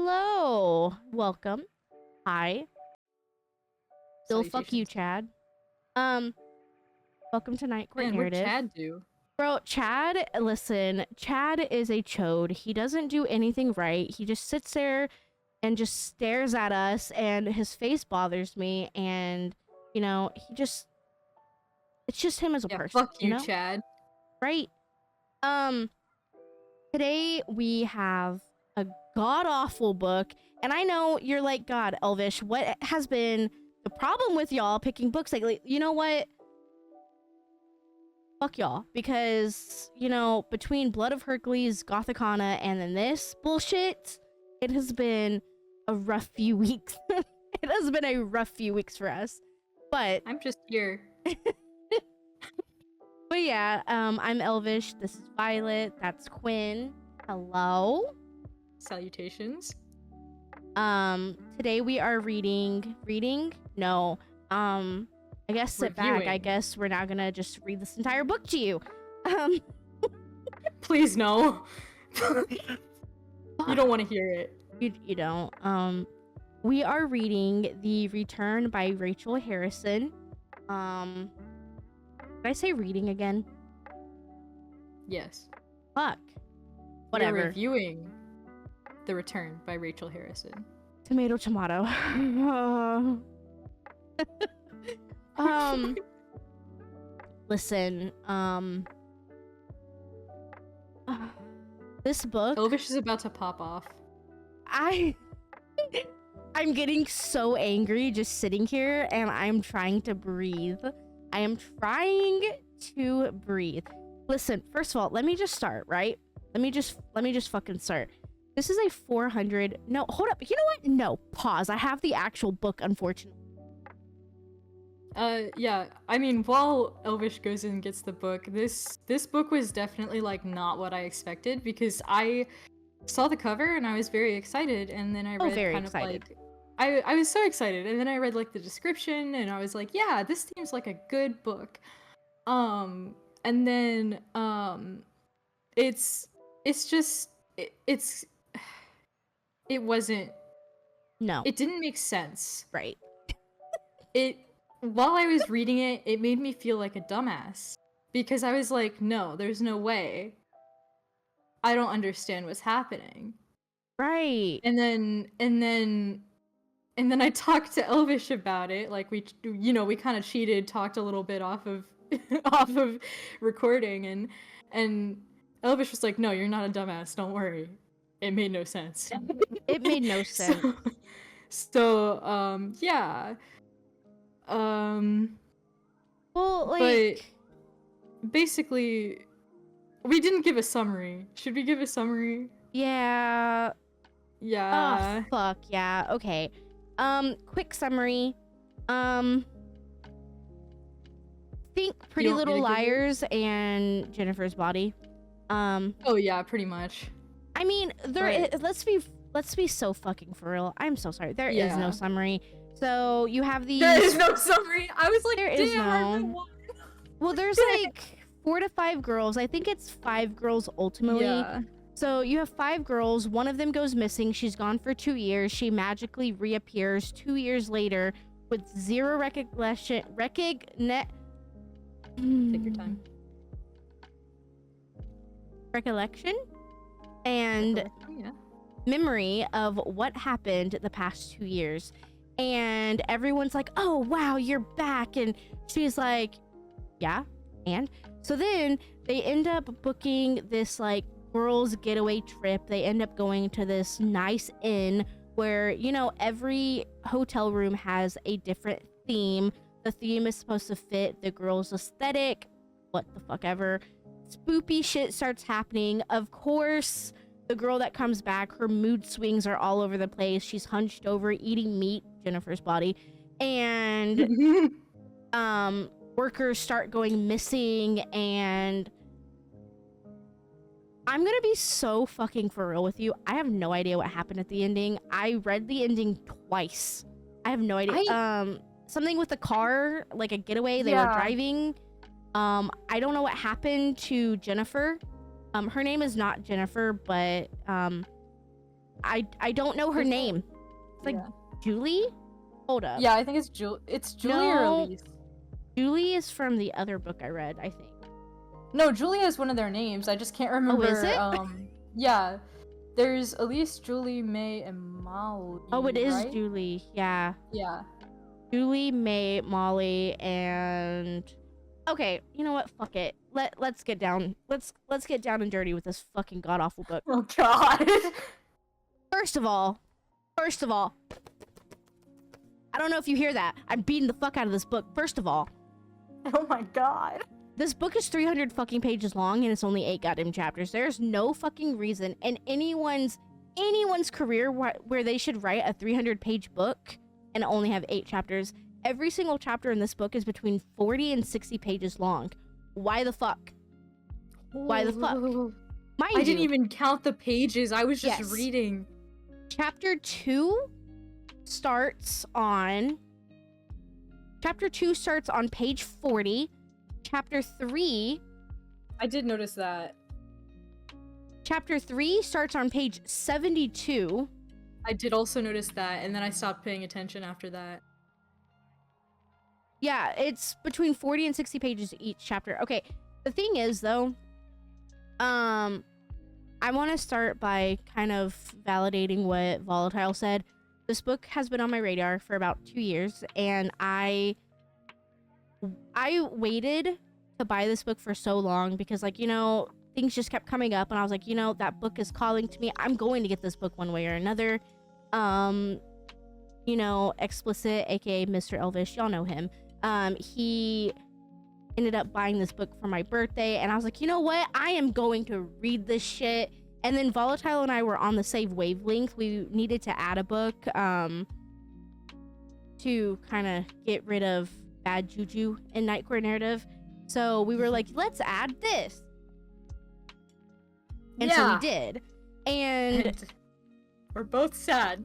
Hello. Welcome. Hi. Still fuck you, Salutations. Chad. Welcome to Night Court Man, what'd Narrative. Chad do? Bro, Chad, listen, Chad is a chode. He doesn't do anything right. He just sits there and just stares at us, and his face bothers me, and, it's just him as a Yeah, person, fuck you, Chad. Right? Today we have a god-awful book, and I know you're like, God, Elvish, what has been the problem with y'all picking books? Like, you know what? Fuck y'all, because, between Blood of Hercules, Gothicana, and then this bullshit, it has been a rough few weeks. It has been a rough few weeks for us, but I'm just here. but yeah, I'm Elvish, this is Violet, that's Quinn. Hello. Salutations. Today we are reading? No. I guess sit back. Reviewing. I guess we're now gonna just read this entire book to you. Please no. You don't want to hear it. You don't. We are reading The Return by Rachel Harrison. Did I say reading again? Yes. Fuck. Whatever. We're reviewing The Return by Rachel Harrison. Tomato. Listen, this book, Elvish is about to pop off. I'm getting so angry just sitting here, and I'm trying to breathe. I am trying to breathe. Listen, first of all, let me just start, right? Let me just fucking start. This is a 400. No, hold up. You know what? No, pause. I have the actual book, unfortunately. Yeah, I mean, while Elvish goes and gets the book, this book was definitely, like, not what I expected, because I saw the cover and I was very excited, and then I read very kind excited. of, like, I was so excited, and then I read, like, the description, and I was like, yeah, this seems like a good book. And then, it wasn't, No. it didn't make sense. Right. While I was reading it, it made me feel like a dumbass. Because I was like, no, there's no way. I don't understand what's happening. Right. And then I talked to Elvish about it. Like, we kind of cheated, talked a little bit off of off of recording, and Elvish was like, no, you're not a dumbass, don't worry. It made no sense. It made no sense. So, yeah. Well, but basically, we didn't give a summary. Should we give a summary? Yeah. Yeah. Oh, fuck, yeah. Okay. Quick summary. Think Pretty Little Liars and Jennifer's Body. Oh yeah, pretty much. I mean, let's be so fucking for real. I'm so sorry. There is no summary. So you have these. There is no summary. I was like, there damn, is no. Well, there's like 4 to 5 girls. I think it's 5 girls ultimately. Yeah. So you have 5 girls. One of them goes missing. She's gone for 2 years. She magically reappears 2 years later with zero recollection. Take your time. Recollection and Yeah. memory of what happened the past 2 years. And everyone's like, oh, wow, you're back. And she's like, yeah. And so then they end up booking this like girls getaway trip. They end up going to this nice inn where, every hotel room has a different theme. The theme is supposed to fit the girls' aesthetic. What the fuck ever. Spoopy shit starts happening. Of course, the girl that comes back, her mood swings are all over the place. She's hunched over eating meat, Jennifer's Body. And workers start going missing, and I'm gonna be so fucking for real with you. I have no idea what happened at the ending. I read the ending twice. I have no idea. Something with the car, like a getaway, they were driving. I don't know what happened to Jennifer. Her name is not Jennifer, but I don't know her name. It's like Julie? Hold up. Yeah, I think it's Julie or Elise. Julie is from the other book I read, I think. No, Julia is one of their names. I just can't remember. Oh, is it? Yeah. There's Elise, Julie, May, and Molly. Oh, it is right? Julie. Yeah. Yeah. Julie, May, Molly, and okay, you know what? Fuck it. Let's get down. Let's get down and dirty with this fucking god awful book. Oh god. First of all, I don't know if you hear that. I'm beating the fuck out of this book. First of all. Oh my god. This book is 300 fucking pages long and it's only 8 goddamn chapters. There's no fucking reason in anyone's career where they should write a 300-page book and only have 8 chapters. Every single chapter in this book is between 40 and 60 pages long. Why the fuck? Why the fuck? Mind I didn't even count the pages. I was just Yes. reading. Chapter 2 starts on page 40. Chapter 3 I did notice that. Chapter 3 starts on page 72. I did also notice that, and then I stopped paying attention after that. Yeah, it's between 40 and 60 pages each chapter. Okay, the thing is, though, I want to start by kind of validating what Volatile said. This book has been on my radar for about 2 years, and I waited to buy this book for so long because, like, you know, things just kept coming up, and I was like, you know, that book is calling to me. I'm going to get this book one way or another. You know, Explicit, aka Mr. Elvish, y'all know him. He ended up buying this book for my birthday, and I was like, you know what? I am going to read this shit. And then Volatile and I were on the same wavelength. We needed to add a book to kind of get rid of bad juju in Nightcore narrative. So we were like, let's add this. And so we did. And we're both sad.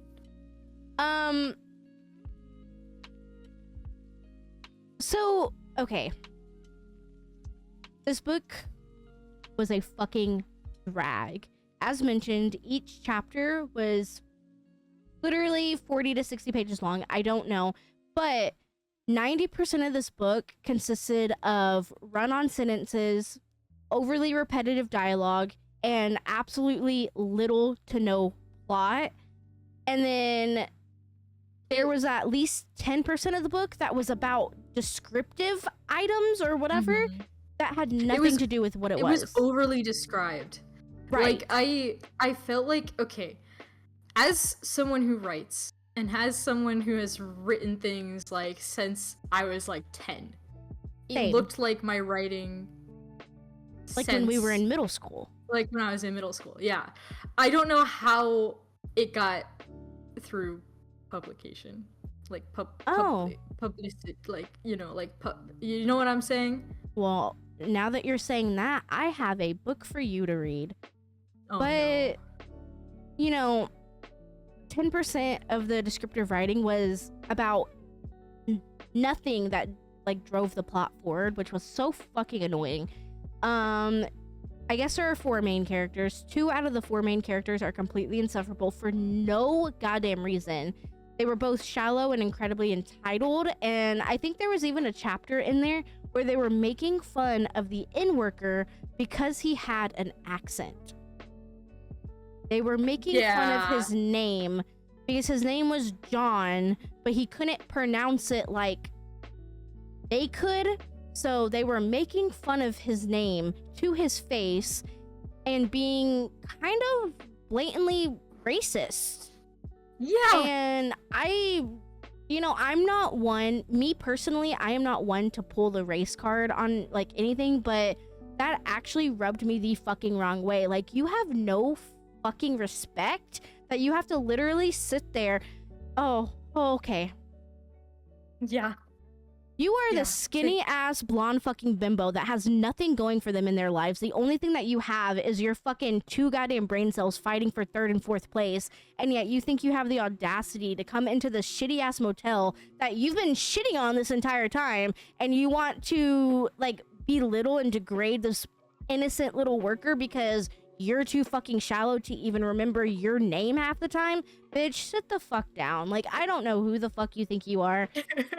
So, okay. This book was a fucking drag. As mentioned, each chapter was literally 40 to 60 pages long. I don't know. But 90% of this book consisted of run-on sentences, overly repetitive dialogue, and absolutely little to no plot. And then there was at least 10% of the book that was about descriptive items or whatever that had nothing to do with what it was. It was overly described. Right. Like, I felt like, okay, as someone who writes and as someone who has written things, like, since I was, like, 10, it looked like my writing like when we were in middle school. Like when I was in middle school, yeah. I don't know how it got through publication. Like, publicity, like, you know, like, you know what I'm saying? Well, now that you're saying that, I have a book for you to read. Oh, but, no. you know, 10% of the descriptive writing was about nothing that, like, drove the plot forward, which was so fucking annoying. I guess there are 4 main characters. 2 out of the 4 main characters are completely insufferable for no goddamn reason. They were both shallow and incredibly entitled, and I think there was even a chapter in there where they were making fun of the inn-worker because he had an accent. They were making fun of his name because his name was John, but he couldn't pronounce it like they could. So they were making fun of his name to his face and being kind of blatantly racist. Yeah. And I'm not one, me personally, I am not one to pull the race card on, like, anything, but that actually rubbed me the fucking wrong way. Like, you have no fucking respect that you have to literally sit there. Oh, okay. Yeah. You are the skinny ass blonde fucking bimbo that has nothing going for them in their lives. The only thing that you have is your fucking 2 goddamn brain cells fighting for 3rd and 4th place. And yet you think you have the audacity to come into this shitty ass motel that you've been shitting on this entire time. And you want to, like, belittle and degrade this innocent little worker because you're too fucking shallow to even remember your name half the time. Bitch, sit the fuck down. Like, I don't know who the fuck you think you are,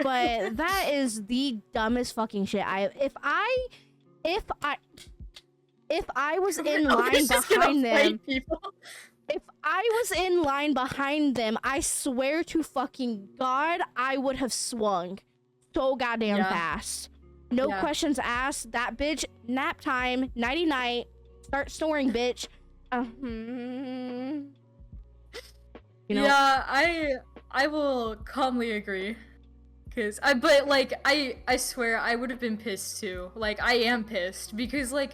but that is the dumbest fucking shit. If I was in line behind them, if I was in line behind them, I swear to fucking God, I would have swung so goddamn fast. No questions asked. That bitch, nap time, nighty night, start snoring, bitch. You know? Yeah, I will calmly agree. I swear I would have been pissed too. Like, I am pissed because, like,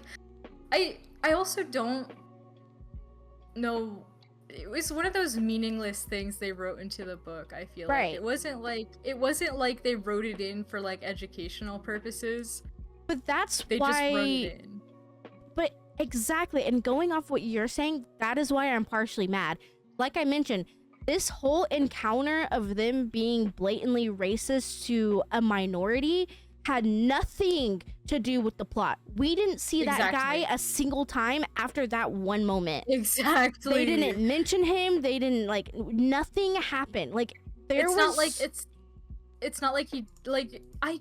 I also don't know. It was one of those meaningless things they wrote into the book. I feel like it wasn't like they wrote it in for like educational purposes. But that's they why. Just wrote it in. But exactly, and going off what you're saying, that is why I'm partially mad. Like I mentioned, this whole encounter of them being blatantly racist to a minority had nothing to do with the plot. We didn't see that guy a single time after that one moment. Exactly. They didn't mention him. They didn't, like, nothing happened. Like, it's not like he, like, I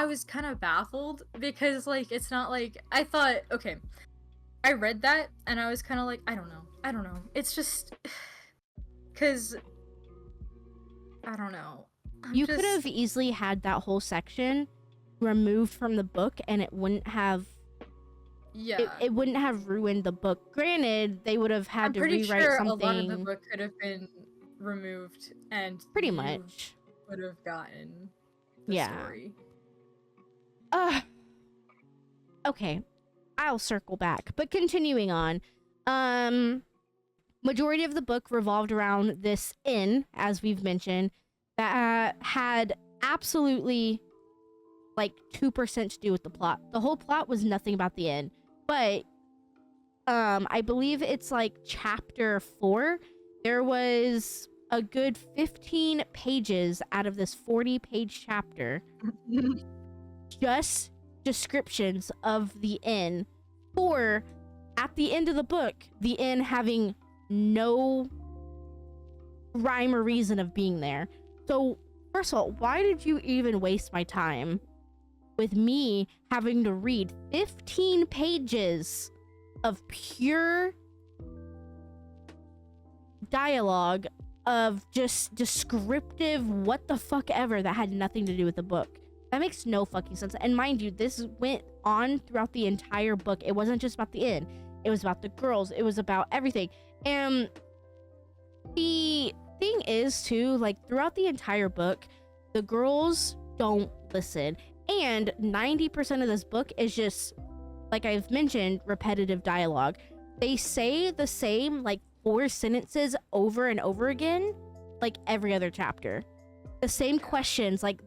was kind of baffled because, like, it's not like, I thought, okay, I read that and I was kind of like, I don't know. It's just, because, I don't know. You could have easily had that whole section removed from the book and it wouldn't have it wouldn't have ruined the book. Granted, they would have had to rewrite sure something. A lot of the book could have been removed and pretty much would have gotten the story. Okay, I'll circle back, but continuing on, majority of the book revolved around this inn, as we've mentioned, that had absolutely like 2% to do with the plot. The whole plot was nothing about the inn, but I believe it's like chapter 4. There was a good 15 pages out of this 40-page chapter just descriptions of the inn, or at the end of the book, the inn having no rhyme or reason of being there. So, first of all, why did you even waste my time with me having to read 15 pages of pure dialogue of just descriptive what the fuck ever that had nothing to do with the book? That makes no fucking sense. And mind you, this went on throughout the entire book. It wasn't just about the inn. It was about the girls. It was about everything. And the thing is, too, like, throughout the entire book, the girls don't listen. And 90% of this book is just, like I've mentioned, repetitive dialogue. They say the same, like, 4 sentences over and over again, like, every other chapter. The same questions, like,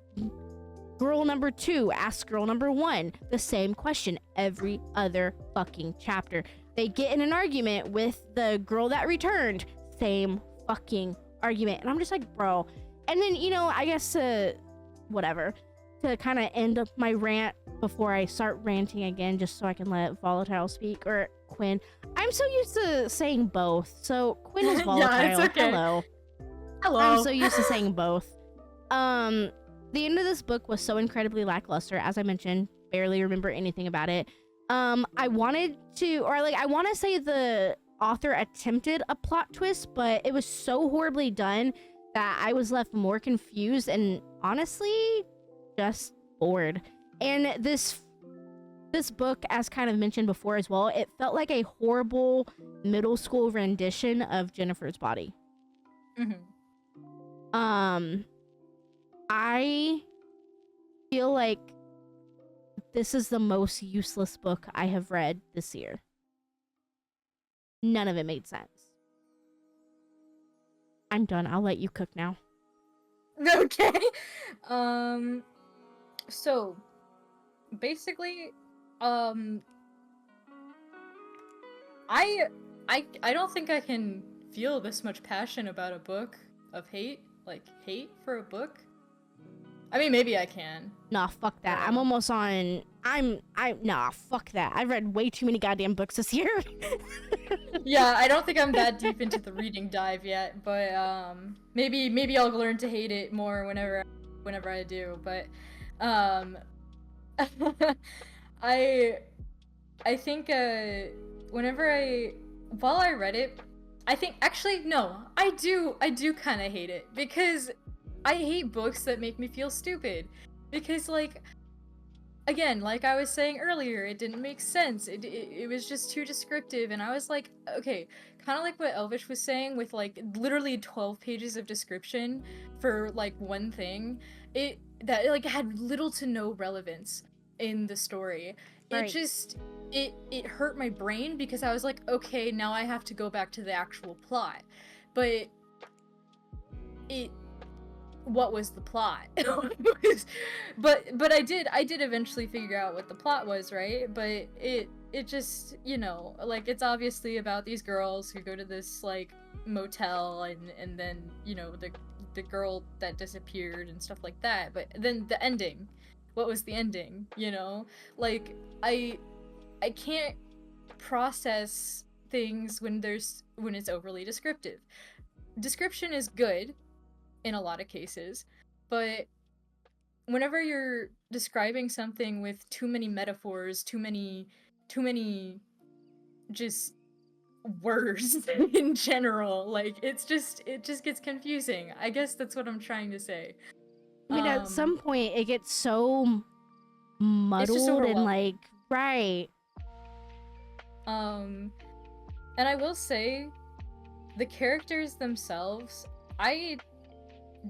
girl number 2 asks girl number 1 the same question every other fucking chapter. They get in an argument with the girl that returned, same fucking argument. And I'm just like, bro. And then, you know, I guess whatever, to kind of end up my rant before I start ranting again, just so I can let Volatile speak, or Quinn. I'm so used to saying both. So Quinn is Volatile. Yeah, it's okay. Hello. I'm so used to saying both. The end of this book was so incredibly lackluster. As I mentioned, barely remember anything about it. I wanted to, or like, I want to say the author attempted a plot twist, but it was so horribly done that I was left more confused and honestly just bored. And this book, as kind of mentioned before as well, it felt like a horrible middle school rendition of Jennifer's Body. I feel like this is the most useless book I have read this year. None of it made sense. I'm done. I'll let you cook now. Okay. So basically, I don't think I can feel this much passion about a book of hate, like hate for a book. I mean, maybe I can. Nah, fuck that. I'm almost on. Nah, fuck that. I've read way too many goddamn books this year. Yeah, I don't think I'm that deep into the reading dive yet, but maybe I'll learn to hate it more whenever I do. But I think while I read it, I think actually no, I do kind of hate it because I hate books that make me feel stupid because like again, like I was saying earlier, it didn't make sense. It was just too descriptive, and I was like, okay, kind of like what Elvish was saying with like literally 12 pages of description for like one thing. That like had little to no relevance in the story. Right. It hurt my brain because I was like, okay, now I have to go back to the actual plot. But what was the plot? but I did eventually figure out what the plot was, right? But it just, you know, like it's obviously about these girls who go to this like motel and then, you know, the girl that disappeared and stuff like that. But then the ending, what was the ending, you know? Like I can't process things when it's overly descriptive. Description is good in a lot of cases, but whenever you're describing something with too many metaphors, too many just words in general, like it just gets confusing. I guess that's what I'm trying to say. I mean, at some point it gets so muddled and like, right. And I will say the characters themselves, I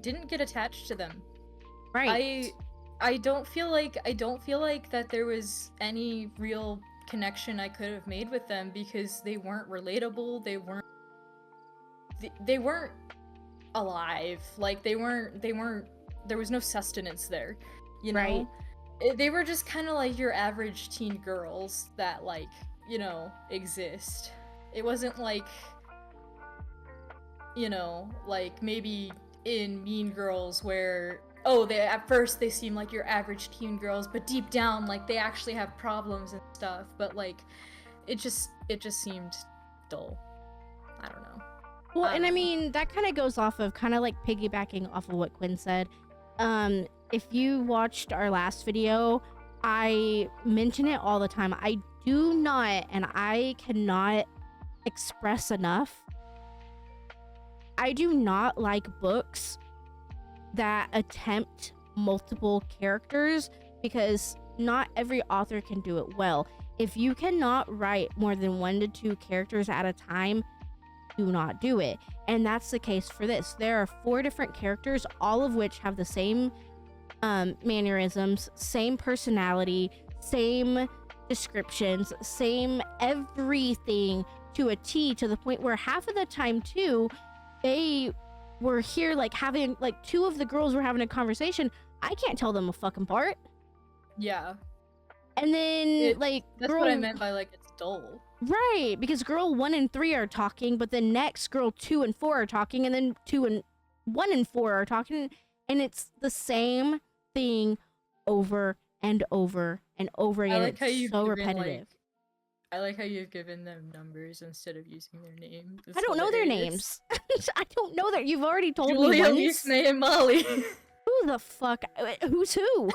didn't get attached to them. Right. I don't feel like that there was any real connection I could have made with them because they weren't relatable. They weren't alive. Like they weren't there was no sustenance there, you know? Right. They were just kind of like your average teen girls that like, you know, exist. It wasn't like, you know, like maybe in Mean Girls where at first they seem like your average teen girls, but deep down like they actually have problems and stuff. But like it just seemed dull. I don't know. Well, and I mean that kind of goes off of kind of like piggybacking off of what Quinn said. If you watched our last video, I mention it all the time. I do not, and I cannot express enough, I do not like books that attempt multiple characters because not every author can do it well. If you cannot write more than 1 to 2 characters at a time, do not do it. And that's the case for this. There are 4 different characters, all of which have the same mannerisms, same personality, same descriptions, same everything to a T, to the point where half of the time too, they were here like having like 2 of the girls were having a conversation. I can't tell them a fucking part. Yeah. And then that's what I meant by like it's dull. Right, because girl 1 and 3 are talking, but then next girl 2 and 4 are talking, and then 1 and 4 are talking, and it's the same thing over and over and over again. It's so repetitive. I like how you've given them numbers instead of using their names. I don't know their names. I don't know that. You've already told me Julia, once. Elise, and Molly. Who the fuck? Who's who?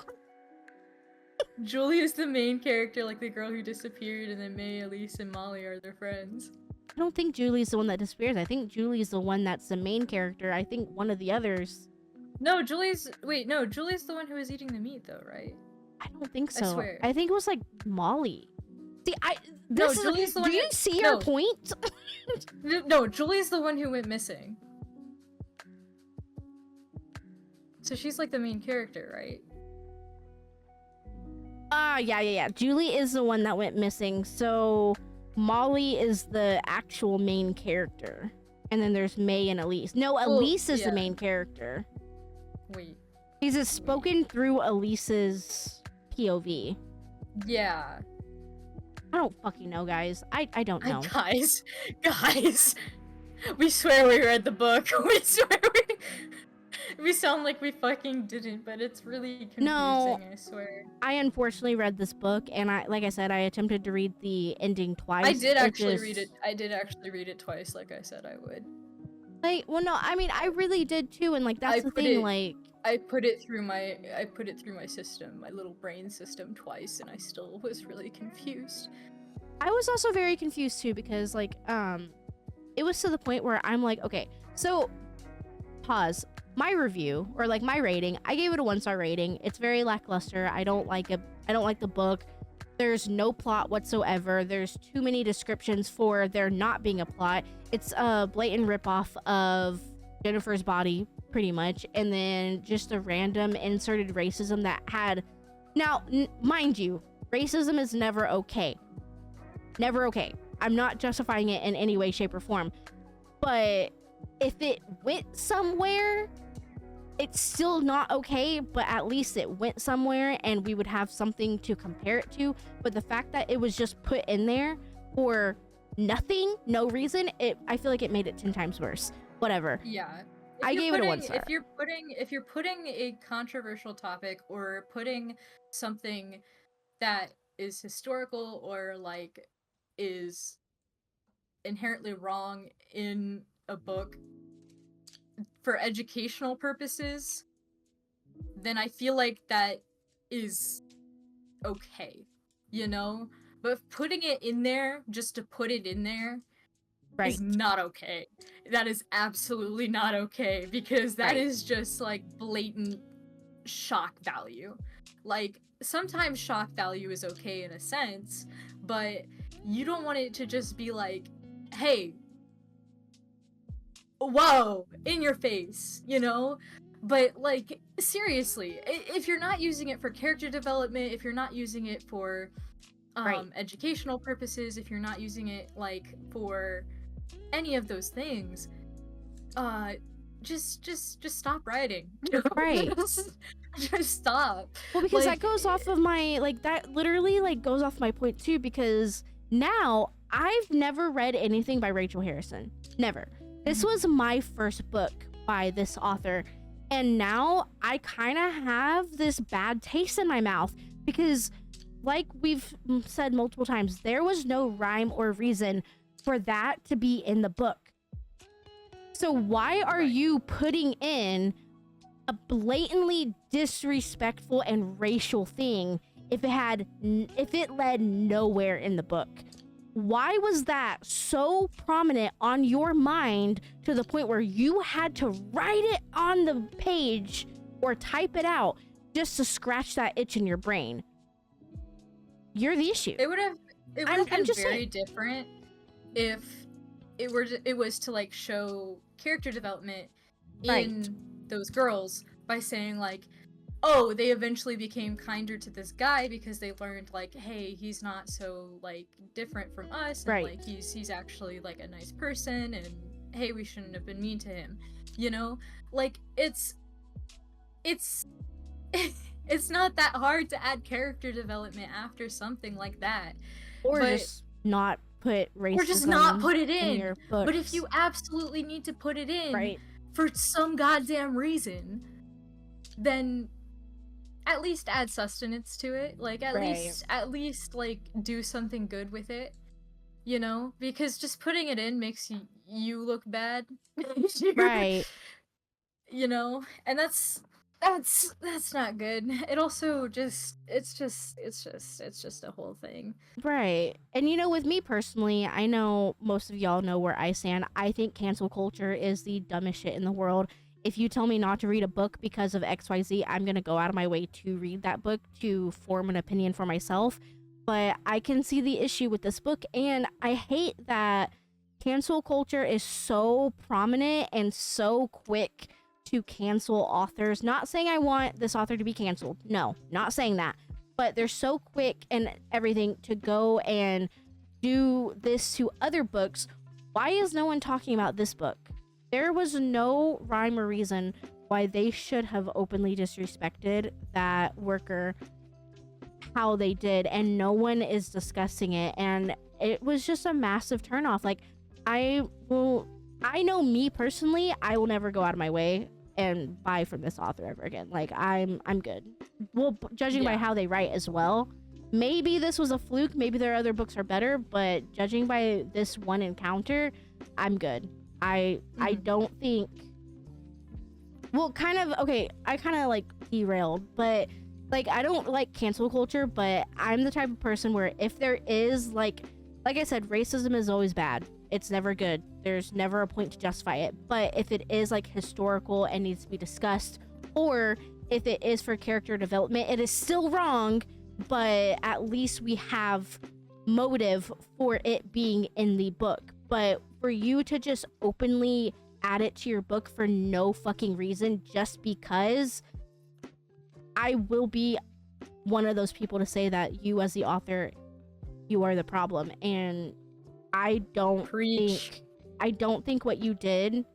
Julia's the main character, like the girl who disappeared, and then May, Elise, and Molly are their friends. I don't think Julie's the one that disappears. I think Julie's the one that's the main character. I think one of the others. No, Julie's the one who was eating the meat, though, right? I don't think so. I swear. I think it was like Molly. See, Julie's the one. Do you see our point? No, Julie's the one who went missing. So she's like the main character, right? Yeah. Julie is the one that went missing. So Molly is the actual main character. And then there's May and Elise. No, Elise is the main character. Wait. He's spoken through Elise's POV. Yeah. I don't fucking know, guys. I don't know. Guys. We swear we read the book. We sound like we fucking didn't, but it's really confusing, No. I swear. I unfortunately read this book, and like I said, I attempted to read the ending twice. I did actually read it. I did actually read it twice, like I said I would. Like, well, no, I mean, I really did too, and like that's the thing. Like, I put it through my system, my little brain system twice, and I still was really confused. I was also very confused too, because like it was to the point where I'm like, okay, so pause. My review, or like my rating, I gave it a 1-star rating. It's very lackluster. I don't like it. I don't like the book. There's no plot whatsoever. There's too many descriptions for there not being a plot. It's a blatant ripoff of Jennifer's Body, pretty much, and then just a random inserted racism that had. Now, mind you, racism is never okay. Never okay. I'm not justifying it in any way, shape, or form. But if it went somewhere, it's still not okay, but at least it went somewhere and we would have something to compare it to. But the fact that it was just put in there for nothing, no reason, I feel like it made it 10 times worse. Whatever. Yeah. I gave it a 1-star. If you're putting a controversial topic or putting something that is historical or like is inherently wrong in a book for educational purposes, then I feel like that is okay, you know? But putting it in there just to put it in there is not okay. That is absolutely not okay, because that is just like blatant shock value. Like, sometimes shock value is okay in a sense, but you don't want it to just be like, hey, whoa, in your face, you know? But like, seriously, if you're not using it for character development, if you're not using it for educational purposes, if you're not using it like for any of those things, just stop writing. Right. Just stop. Well, because that goes off of my, like, that literally like goes off my point too, because now I've never read anything by Rachel Harrison. Never. This was my first book by this author, and now I kind of have this bad taste in my mouth because, like we've said multiple times, there was no rhyme or reason for that to be in the book. So why are you putting in a blatantly disrespectful and racial thing if it led nowhere in the book? Why was that so prominent on your mind to the point where you had to write it on the page or type it out just to scratch that itch in your brain? You're the issue. It would have been very different if it was to like show character development in those girls by saying like, oh, they eventually became kinder to this guy because they learned like, hey, he's not so like different from us, and like he's actually like a nice person, and hey, we shouldn't have been mean to him, you know? Like, it's not that hard to add character development after something like that, or just not put racism, or just not put it in your books. But if you absolutely need to put it in for some goddamn reason, then at least add sustenance to it. Like, at least like do something good with it, you know? Because just putting it in makes you look bad. You know? And that's not good. It also it's just a whole thing. Right. And you know, with me personally, I know most of y'all know where I stand. I think cancel culture is the dumbest shit in the world. If you tell me not to read a book because of XYZ, I'm going to go out of my way to read that book to form an opinion for myself. But I can see the issue with this book, and I hate that cancel culture is so prominent and so quick to cancel authors. Not saying I want this author to be canceled. No, not saying that. But they're so quick and everything to go and do this to other books. Why is no one talking about this book? There was no rhyme or reason why they should have openly disrespected that worker how they did, and no one is discussing it, and it was just a massive turnoff. Like, I know me personally, I will never go out of my way and buy from this author ever again. Like, I'm good. Well, judging by how they write as well, maybe this was a fluke, maybe their other books are better, but judging by this one encounter, I'm good. I don't think, well, kind of, okay, I kind of like derailed, but like, I don't like cancel culture, but I'm the type of person where if there is like I said, racism is always bad. It's never good. There's never a point to justify it. But if it is like historical and needs to be discussed, or if it is for character development, it is still wrong, but at least we have motive for it being in the book. But for you to just openly add it to your book for no fucking reason, just because, I will be one of those people to say that you as the author, you are the problem. And I don't think what you did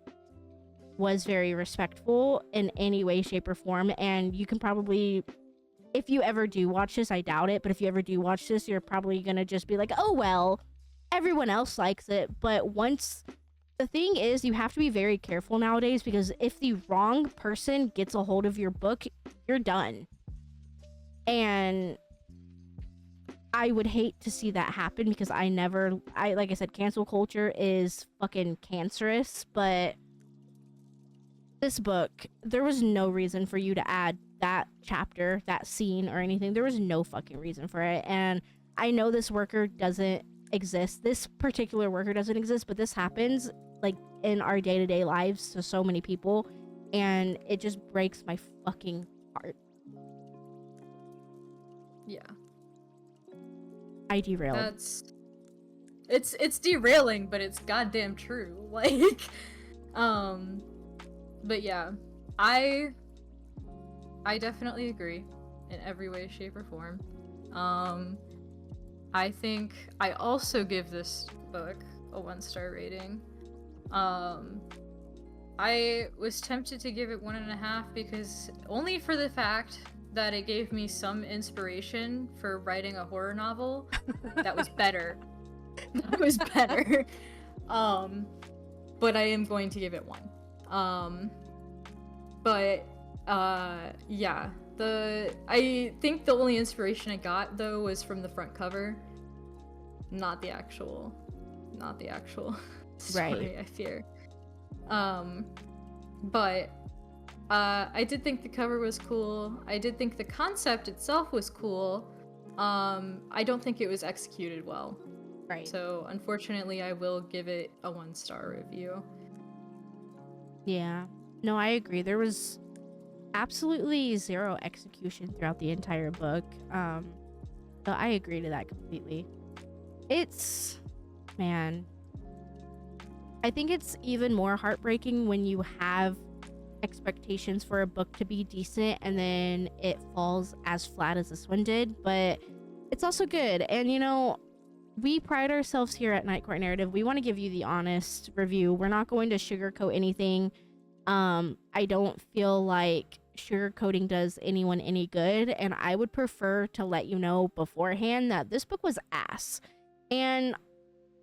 was very respectful in any way, shape, or form. And you can probably, if you ever do watch this, I doubt it, but if you ever do watch this, you're probably gonna just be like, oh well, everyone else likes it. But once, the thing is, you have to be very careful nowadays, because if the wrong person gets a hold of your book, you're done. And I would hate to see that happen, because I like I said, cancel culture is fucking cancerous. But this book, there was no reason for you to add that chapter, that scene, or anything. There was no fucking reason for it. And I know this worker doesn't exist. This particular worker doesn't exist, but this happens like in our day-to-day lives to so many people, and it just breaks my fucking heart. Yeah. I derailed. It's derailing, but it's goddamn true. Like, but yeah, I definitely agree in every way, shape, or form. I think I also give this book a 1-star rating. I was tempted to give it 1.5, because only for the fact that it gave me some inspiration for writing a horror novel that was better. That was better. But I am going to give it 1. Yeah. I think the only inspiration I got, though, was from the front cover. Not the actual story, Right. I fear. But I did think the cover was cool. I did think the concept itself was cool. I don't think it was executed well. Right. So, unfortunately, I will give it a 1-star review. Yeah. No, I agree. There was absolutely zero execution throughout the entire book. So I agree to that completely. Man, I think it's even more heartbreaking when you have expectations for a book to be decent and then it falls as flat as this one did, but it's also good. And we pride ourselves here at Night Court Narrative. We want to give you the honest review. We're not going to sugarcoat anything. I don't feel like sugarcoating does anyone any good, and I would prefer to let you know beforehand that this book was ass. And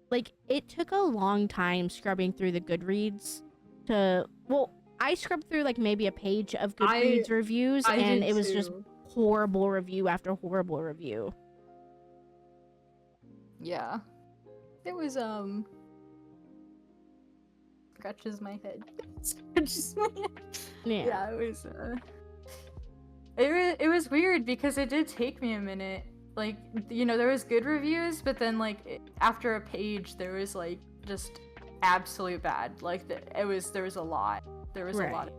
like, it took a long time scrubbing through the Goodreads I scrubbed through like maybe a page of Goodreads reviews, and it was just horrible review after horrible review. Yeah. It was, scratches my head. Yeah, it was weird, because it did take me a minute. Like, there was good reviews, but then like after a page there was like just absolute bad. Like there was a lot. There was a lot.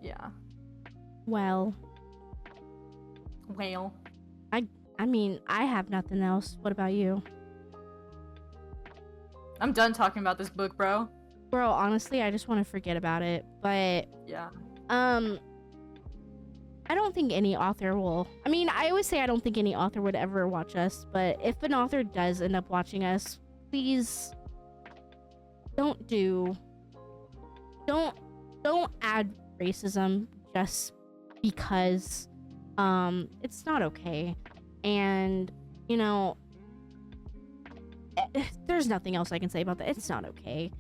Yeah. Well. I mean, I have nothing else. What about you? I'm done talking about this book, bro. Bro, honestly, I just want to forget about it. But yeah. I don't think any author will. I mean, I always say I don't think any author would ever watch us, but if an author does end up watching us, please don't add racism just because it's not okay. And there's nothing else I can say about that. It's not okay.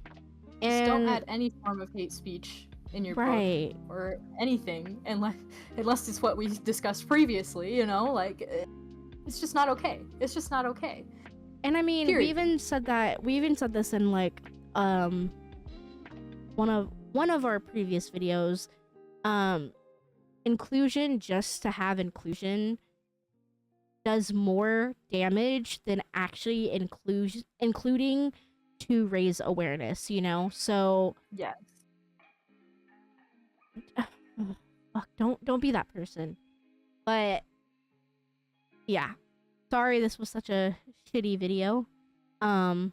Just don't And add any form of hate speech in your right. book or anything unless it's what we discussed previously, you know, like it's just not okay. It's just not okay. And I mean, Period. we even said this in like one of our previous videos. Inclusion just to have inclusion does more damage than actually including to raise awareness, you know? So Yes. fuck, don't be that person. But yeah. Sorry this was such a shitty video. Man,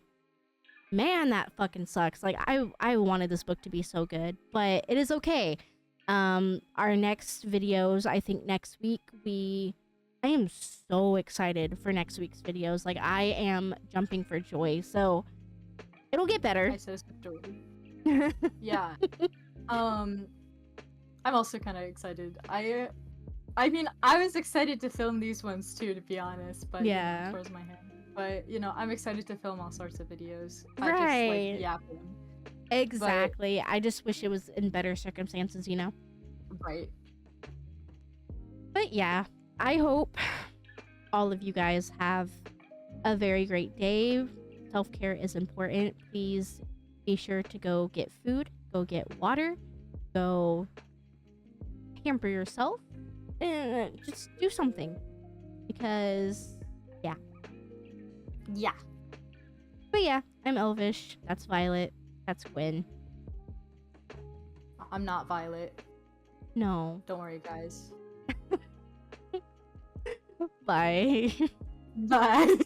that fucking sucks. Like I wanted this book to be so good, but it is okay. Our next videos, I think next week I am so excited for next week's videos. Like I am jumping for joy. So it'll get better. I said story. Yeah. I'm also kind of excited. I mean, I was excited to film these ones too, to be honest, but Yeah. towards my hand. But you know, I'm excited to film all sorts of videos. Right. I just like yapping. Exactly. I just wish it was in better circumstances, you know? Right. But yeah, I hope all of you guys have a very great day. Self-care is important. Please be sure to go get food, go get water, go pamper yourself, and just do something. Because, yeah. Yeah. But yeah, I'm Elvish. That's Violet. That's Gwen. I'm not Violet. No. Don't worry, guys. Bye. Bye.